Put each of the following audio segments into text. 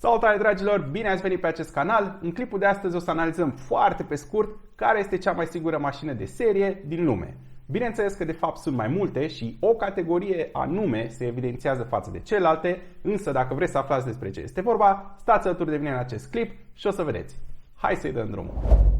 Salutare dragilor, bine ați venit pe acest canal. În clipul de astăzi o să analizăm foarte pe scurt care este cea mai sigură mașină de serie din lume. Bineînțeles că de fapt sunt mai multe și o categorie anume se evidențiază față de celelalte, însă dacă vreți să aflați despre ce este vorba, stați alături de mine în acest clip și o să vedeți. Hai să-i dăm drumul!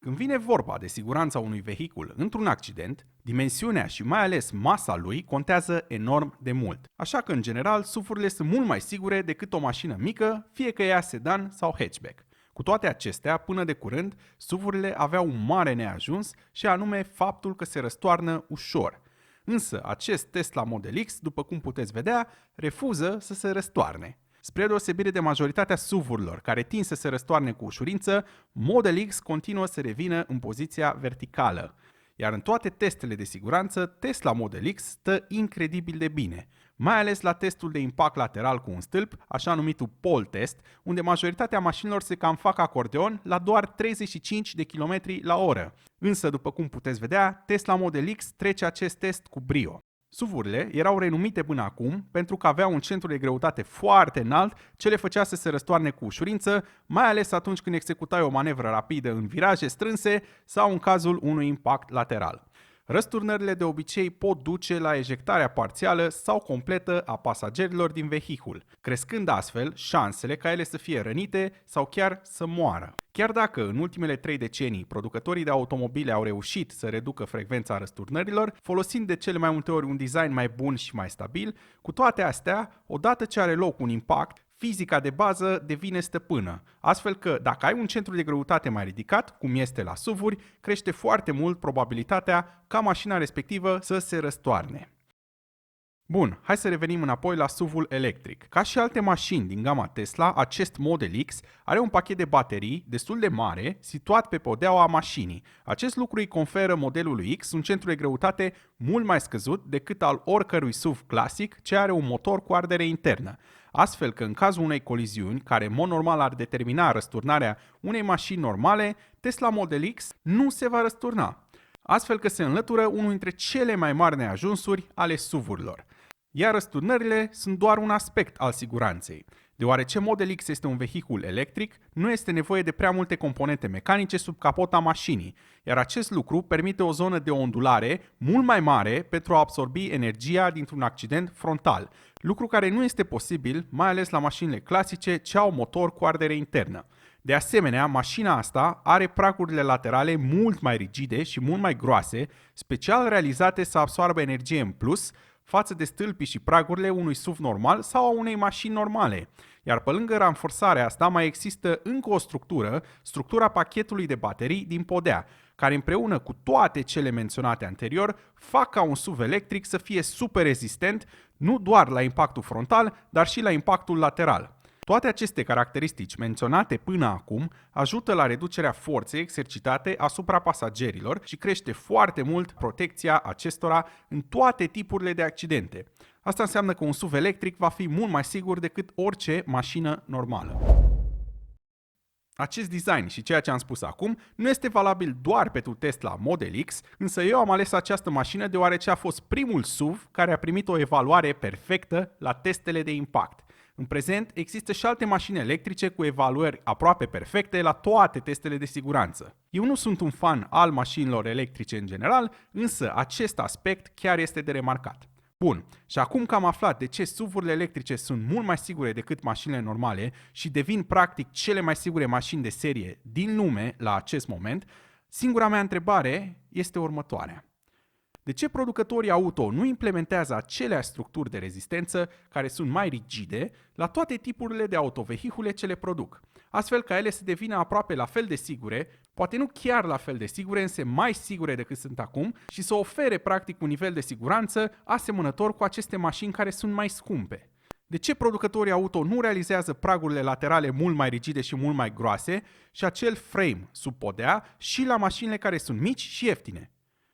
Când vine vorba de siguranța unui vehicul într-un accident, dimensiunea și mai ales masa lui contează enorm de mult. Așa că, în general, SUV-urile sunt mult mai sigure decât o mașină mică, fie că ea sedan sau hatchback. Cu toate acestea, până de curând, SUV-urile aveau un mare neajuns și anume faptul că se răstoarnă ușor. Însă, acest Tesla Model X, după cum puteți vedea, refuză să se răstoarne. Spre deosebire de majoritatea SUV-urilor care tind să se răstoarne cu ușurință, Model X continuă să revină în poziția verticală. Iar în toate testele de siguranță, Tesla Model X stă incredibil de bine, mai ales la testul de impact lateral cu un stâlp, așa numitul pole test, unde majoritatea mașinilor se cam fac acordeon la doar 35 de km la oră. Însă, după cum puteți vedea, Tesla Model X trece acest test cu brio. SUV-urile erau renumite până acum pentru că aveau un centru de greutate foarte înalt ce le făcea să se răstoarne cu ușurință, mai ales atunci când executai o manevră rapidă în viraje strânse sau în cazul unui impact lateral. Răsturnările de obicei pot duce la ejectarea parțială sau completă a pasagerilor din vehicul, crescând astfel șansele ca ele să fie rănite sau chiar să moară. Chiar dacă în ultimele 3 decenii producătorii de automobile au reușit să reducă frecvența răsturnărilor, folosind de cele mai multe ori un design mai bun și mai stabil, cu toate astea, odată ce are loc un impact, fizica de bază devine stăpână, astfel că dacă ai un centru de greutate mai ridicat, cum este la SUV-uri, crește foarte mult probabilitatea ca mașina respectivă să se răstoarne. Bun, hai să revenim înapoi la SUV-ul electric. Ca și alte mașini din gama Tesla, acest Model X are un pachet de baterii destul de mare situat pe podeaua mașinii. Acest lucru îi conferă modelului X un centru de greutate mult mai scăzut decât al oricărui SUV clasic ce are un motor cu ardere internă. Astfel că în cazul unei coliziuni, care în mod normal ar determina răsturnarea unei mașini normale, Tesla Model X nu se va răsturna. Astfel că se înlătură unul dintre cele mai mari neajunsuri ale SUV-urilor. Iar răsturnările sunt doar un aspect al siguranței. Deoarece Model X este un vehicul electric, nu este nevoie de prea multe componente mecanice sub capota mașinii, iar acest lucru permite o zonă de ondulare mult mai mare pentru a absorbi energia dintr-un accident frontal, lucru care nu este posibil, mai ales la mașinile clasice ce au motor cu ardere internă. De asemenea, mașina asta are pragurile laterale mult mai rigide și mult mai groase, special realizate să absoarbă energie în plus, față de stâlpii și pragurile unui SUV normal sau a unei mașini normale. Iar pe lângă ranforsarea asta mai există încă o structura pachetului de baterii din podea, care împreună cu toate cele menționate anterior fac ca un SUV electric să fie super rezistent nu doar la impactul frontal, dar și la impactul lateral. Toate aceste caracteristici menționate până acum ajută la reducerea forței exercitate asupra pasagerilor și crește foarte mult protecția acestora în toate tipurile de accidente. Asta înseamnă că un SUV electric va fi mult mai sigur decât orice mașină normală. Acest design și ceea ce am spus acum nu este valabil doar pentru Tesla Model X, însă eu am ales această mașină deoarece a fost primul SUV care a primit o evaluare perfectă la testele de impact. În prezent, există și alte mașini electrice cu evaluări aproape perfecte la toate testele de siguranță. Eu nu sunt un fan al mașinilor electrice în general, însă acest aspect chiar este de remarcat. Bun, și acum că am aflat de ce SUV-urile electrice sunt mult mai sigure decât mașinile normale și devin practic cele mai sigure mașini de serie din lume la acest moment, singura mea întrebare este următoarea. De ce producătorii auto nu implementează aceleași structuri de rezistență care sunt mai rigide la toate tipurile de autovehicule ce le produc, astfel ca ele să devină aproape la fel de sigure, poate nu chiar la fel de sigure, însă mai sigure decât sunt acum și să ofere practic un nivel de siguranță asemănător cu aceste mașini care sunt mai scumpe? De ce producătorii auto nu realizează pragurile laterale mult mai rigide și mult mai groase și acel frame sub podea și la mașinile care sunt mici și ieftine?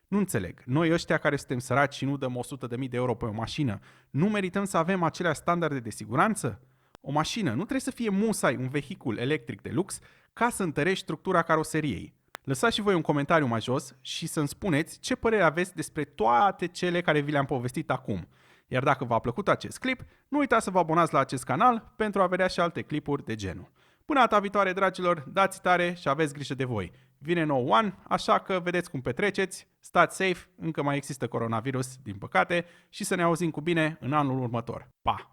Nu înțeleg. Noi ăștia care suntem săraci și nu dăm 100.000 de euro pe o mașină, nu merităm să avem aceleași standarde de siguranță? O mașină nu trebuie să fie musai un vehicul electric de lux ca să întărești structura caroseriei. Lăsați și voi un comentariu mai jos și să-mi spuneți ce părere aveți despre toate cele care vi le-am povestit acum. Iar dacă v-a plăcut acest clip, nu uitați să vă abonați la acest canal pentru a vedea și alte clipuri de genul. Până data viitoare, dragilor, dați tare și aveți grijă de voi. Vine nou an, așa că vedeți cum petreceți, stați safe, încă mai există coronavirus, din păcate, și să ne auzim cu bine în anul următor. Pa!